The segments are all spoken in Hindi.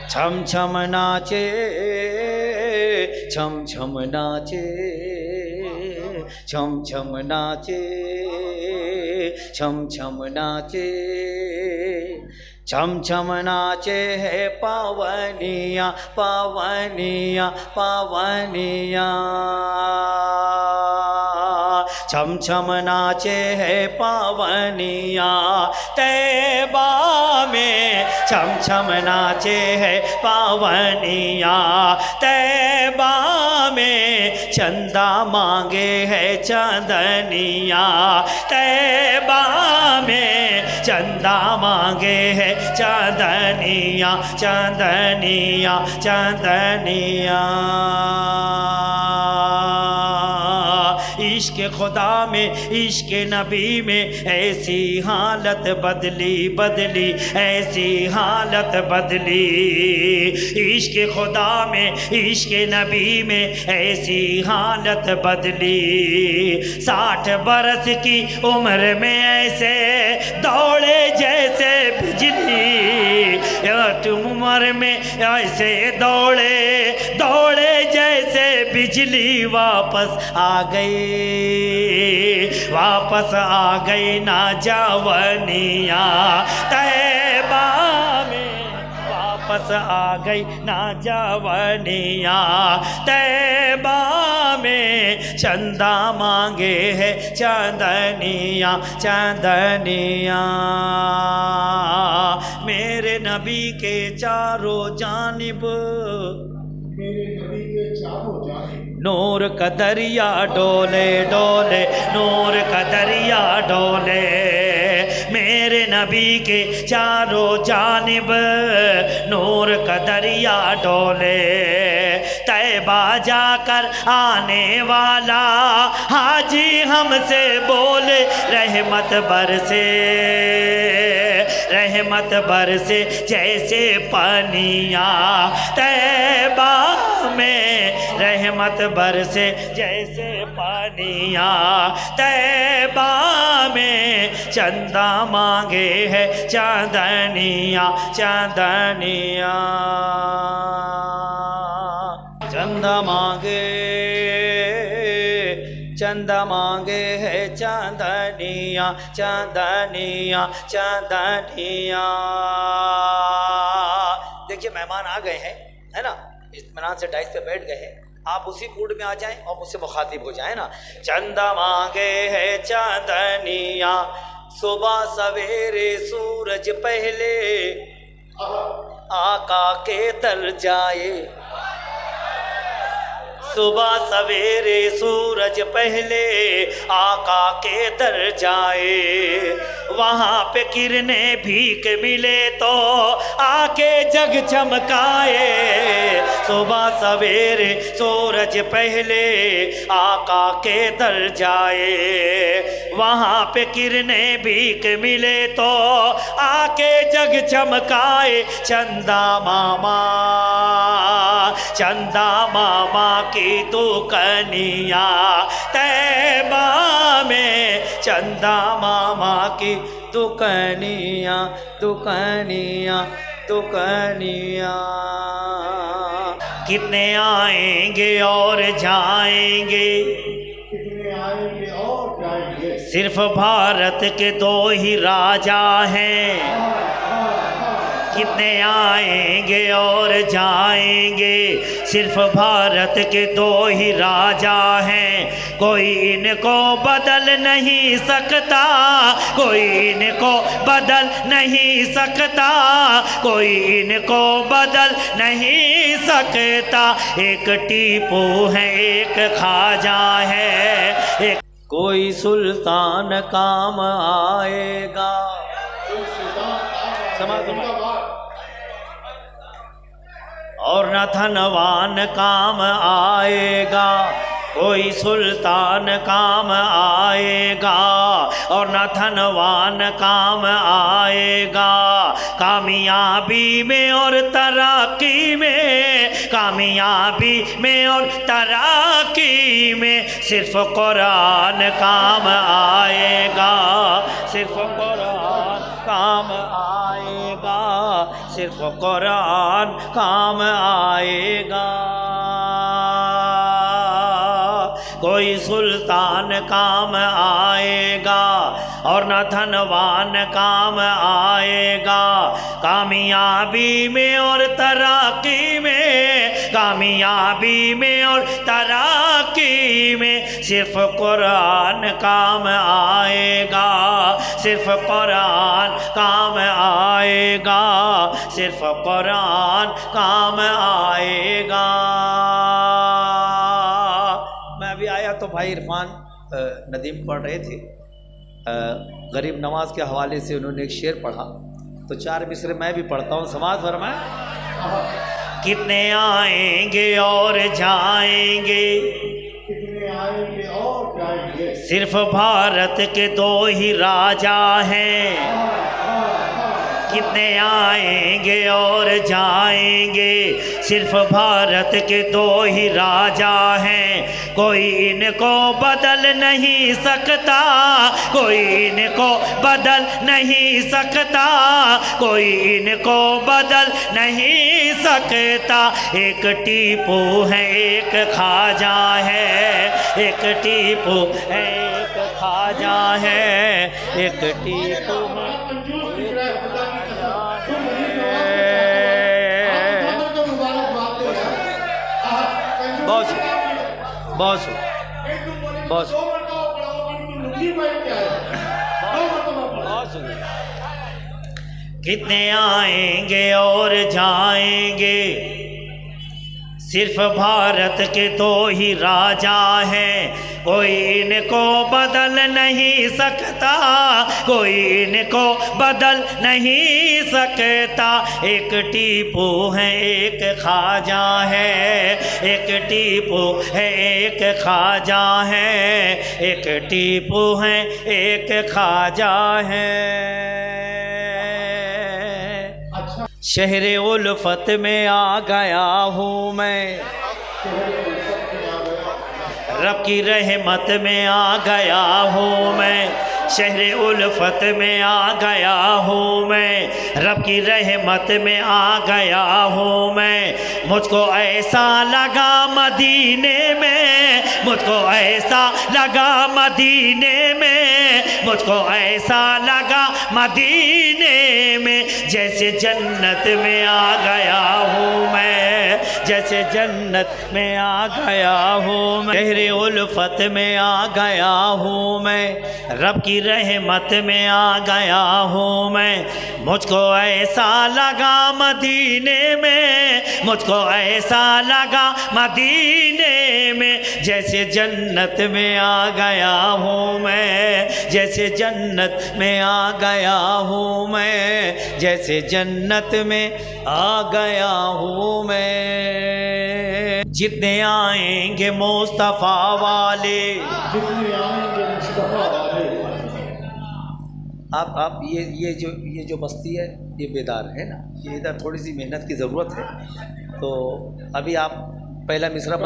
छम छम नाचे, छम छम नाचे, छम छम नाचे, छम छम नाचे, छम छम नाचे है पावनिया पावनिया पावनिया। छम छम नाचे है पावनिया तैबा में, छम छम नाचे है पावनिया तैबा में। चंदा मांगे है चांदनिया तैबा में, चंदा मांगे है चांदनिया चांदनिया चांदनिया। इश्क खुदा में इश्क नबी में ऐसी हालत बदली बदली, ऐसी हालत बदली। इश्क खुदा में इश्क नबी में ऐसी हालत बदली। 60 बरस की उम्र में ऐसे दौड़े जैसे बिजली, उम्र में ऐसे दौड़े दौड़े जैसे बिजली। वापस आ गई, वापस आ गई ना जवानिया तैबा में, वापस आ गई ना जवानिया तैबा में। चंदा मांगे है चांदनिया चांदनिया। मेरे नबी के चारों जानिब, मेरे नबी के चारों जानिब नूर का दरिया डोले डोले, नूर का दरिया डोले। मेरे नबी के चारों जानिब नूर का दरिया डोले। तैबा जाकर आने वाला हाजी हमसे बोले रहमत बरसे, रहमत बरसे जैसे पानिया तैबा में। रहमत बरसे जैसे पानिया तैबा में। चंदा मांगे है चांदनिया चांदनिया। चंदा मांगे, चंदा मांगे है चांदनिया चांदनिया चांदनिया। देखिए मेहमान आ गए हैं, है ना, इत्मीनान से डाइस पे बैठ गए हैं। आप उसी मूड में आ जाएं और मुझसे मुखातिब हो जाएं ना। चंदा मांगे है चांदनिया, सुबह सवेरे सूरज पहले आका के दर जाए। सुबह सवेरे सूरज पहले आका के दर जाए। वहाँ पे किरने भीख मिले तो आके जग चमकाए। सुबह सवेरे सूरज पहले आका के दर जाए। वहाँ पे किरने भीख मिले तो आके जग चमकाए। चंदा मामा, चंदा मामा की तू कनिया तैबा में। चंदा मामा की तू कनिया तू कनिया तू कनिया। कितने आएंगे और जाएंगे, कितने आएंगे और जाएंगे। सिर्फ भारत के 2 ही राजा हैं। कितने आएंगे और जाएंगे, सिर्फ भारत के 2 ही राजा हैं। कोई इनको बदल नहीं सकता, कोई इनको बदल नहीं सकता, कोई इनको बदल नहीं सकता। एक टीपू है, एक ख्वाजा है, एक कोई सुल्तान काम आएगा। और न धनवान काम आएगा, कोई सुल्तान काम आएगा। और न धनवान काम आएगा। कामयाबी में और तरक्की में, कामयाबी में और तरक्की में सिर्फ कुरान काम आएगा, सिर्फ कुरान काम आएगा, सिर्फ कुरान काम आएगा। कोई सुल्तान काम आएगा और न धनवान काम आएगा। कामयाबी में और तरक्की में, कामयाबी में और तरक्की में सिर्फ कुरान काम आएगा। सिर्फ कुरान काम आएगा, सिर्फ कुरान काम आएगा। मैं अभी आया तो भाई इरफान नदीम पढ़ रहे थे, गरीब नवाज के हवाले से उन्होंने एक शेर पढ़ा, तो 4 मिसरे मैं भी पढ़ता हूँ। समाज फरमाए। कितने आएंगे और जाएंगे, कितने आएंगे और जाएंगे, सिर्फ भारत के 2 ही राजा हैं। कितने आएंगे और जाएंगे, सिर्फ भारत के 2 ही राजा हैं। कोई इनको बदल नहीं सकता, कोई इनको बदल नहीं सकता, कोई इनको बदल नहीं सकता। एक टीपू है, एक ख्वाजा है, एक टीपू है, एक ख्वाजा है, एक टीपू है। बॉस बॉस कितने आएंगे और जाएंगे, सिर्फ भारत के 2 ही राजा हैं। कोई इनको बदल नहीं सकता, कोई इनको bदल नहीं सकता। एक टीपू है, एक ख्वाजा है, एक टीपू है, एक ख्वाजा है, एक टीपू है, एक ख्वाजा है। शहरे उल्फत में आ गया हूँ मैं, रब की रहमत में आ गया हूँ मैं। शहरे उल्फत में आ गया हूँ मैं, रब की रहमत में आ गया हूँ मैं। मुझको ऐसा लगा मदीने में, मुझको ऐसा लगा मदीने में, मुझको ऐसा लगा मदीने में, जैसे जन्नत में आ गया हूँ मैं, जैसे जन्नत में आ गया हूँ मैं। शहरे उल्फत में आ गया हूँ मैं, रब की रहमत में आ गया हूँ मैं। मुझको ऐसा लगा मदीने में, मुझको ऐसा लगा मदीने में, जैसे जन्नत में आ गया हूँ मैं, जैसे जन्नत में आ गया हूँ मैं, जैसे जन्नत में आ गया हूँ मैं। जितने आएंगे मुस्तफ़ा वाले, जितने आएंगे मुस्तफा वाले। आप ये जो बस्ती है ये बेदार है ना, ये इधर थोड़ी सी मेहनत की ज़रूरत है। तो अभी आप पहला मिसरा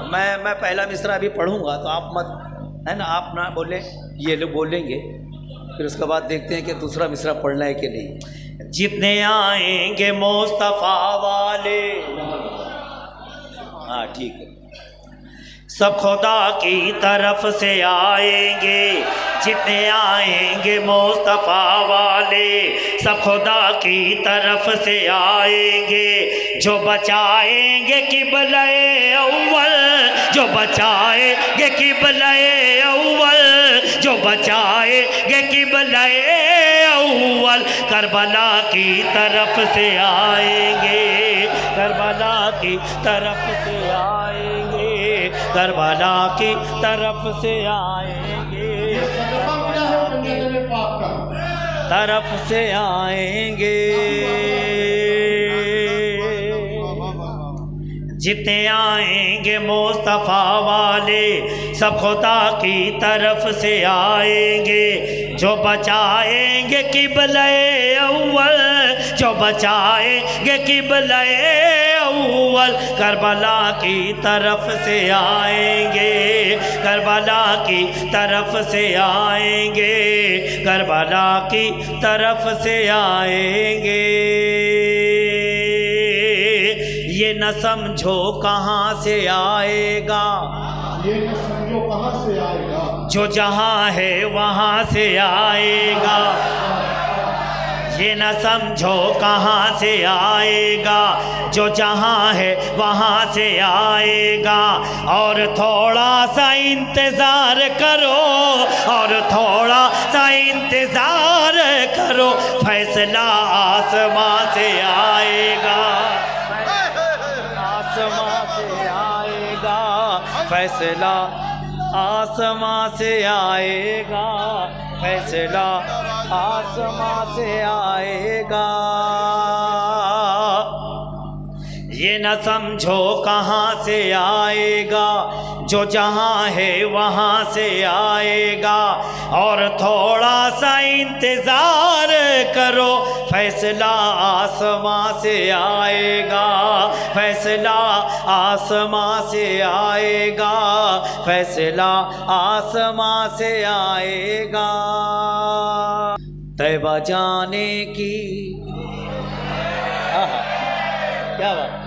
मैं मैं पहला मिसरा अभी पढ़ूंगा, तो आप मत है ना, आप ना बोले, ये लोग बोलेंगे, फिर उसके बाद देखते हैं कि दूसरा मिसरा पढ़ना है कि नहीं। जितने आएंगे मुस्तफ़ा वाले, हाँ ठीक है, सब खुदा की तरफ से आएंगे। जितने आएंगे मुस्तफ़ा वाले, सब खुदा की तरफ से आएंगे। जो बचाएंगे किबले अव्वल, जो बचाएंगे किबले अव्वल, जो बचाएंगे किबले अव्वल, करबला की तरफ से आएंगे, करबला की तरफ से आएंगे, करबला की तरफ से आएंगे, तरफ से आएंगे। जितने आएंगे मुस्तफ़ा वाले, सब खुदा की तरफ से आएंगे। जो बचाएंगे किबले अव्वल, जो बचाएंगे किबले अव्वल करबला की तरफ से आएंगे, करबला की तरफ से आएंगे, करबला की तरफ से आएंगे। ये न समझो कहाँ से आएगा, ये न समझो कहाँ से आएगा, जो जहाँ है वहाँ से आएगा। ये न समझो कहाँ से आएगा, जो जहाँ है वहाँ से आएगा। और थोड़ा सा इंतज़ार करो, और थोड़ा सा इंतज़ार करो, फैसला आसमां से आएगा, आसमां से आएगा, फैसला आसमां से आएगा, फैसला आसमां से आएगा। ये न समझो कहाँ से आएगा, जो जहाँ है वहाँ से आएगा। और थोड़ा सा इंतज़ार करो, फैसला आसमां से आएगा, फैसला आसमां से आएगा, फैसला आसमां से आएगा। तैबा जाने की, क्या बात,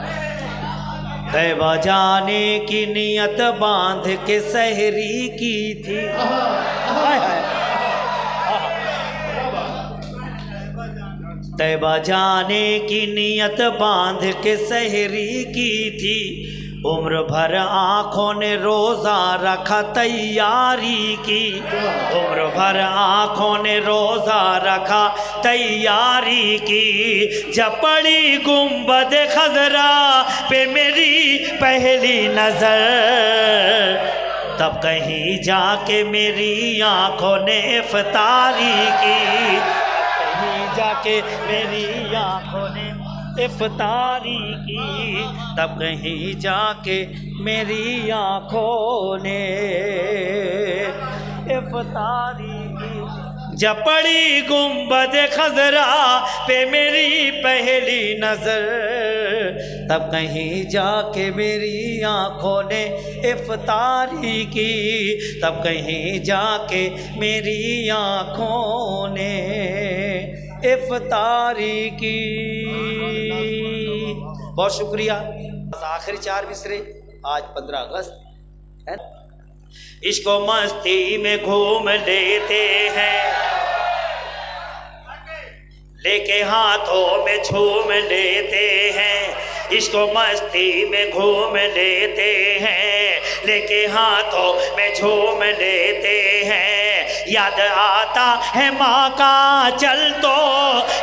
तैबा जाने की नियत बांध के सहरी की थी। हाय हाय, तैबा जाने की नियत बांध के सहरी की थी। उम्र भर आँखों ने रोज़ा रखा तैयारी की, उम्र भर आँखों ने रोज़ा रखा तैयारी की। जब पड़ी गुंबद खजरा पे मेरी पहली नज़र, तब कहीं जाके मेरी आँखों ने इफ्तारी की, कहीं जाके मेरी आँखों ने इफ्तारी की, तब कहीं जाके मेरी आँखों ने इफ्तारी की। जब पड़ी गुंबद खजरा पे मेरी पहली नज़र, तब कहीं जाके मेरी आँखों ने इफ्तारी की, तब कहीं जाके मेरी आँखों ने इफ्तारी की। बहुत शुक्रिया। आखिरी 4 मिसरे, आज 15 अगस्त है। इसको मस्ती में घूम लेते हैं, लेके हाथों में झूम लेते हैं। इसको मस्ती में घूम लेते हैं, लेके हाथों में झूम लेते हैं। याद आता है माँ का चल तो,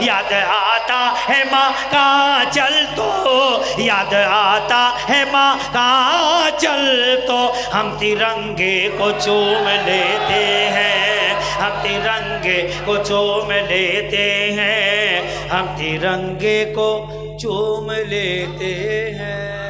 याद आता है माँ का चल तो, याद आता है माँ का चल तो। हम तिरंगे को चूम लेते हैं, हम तिरंगे को चूम लेते हैं, हम तिरंगे को चूम लेते हैं।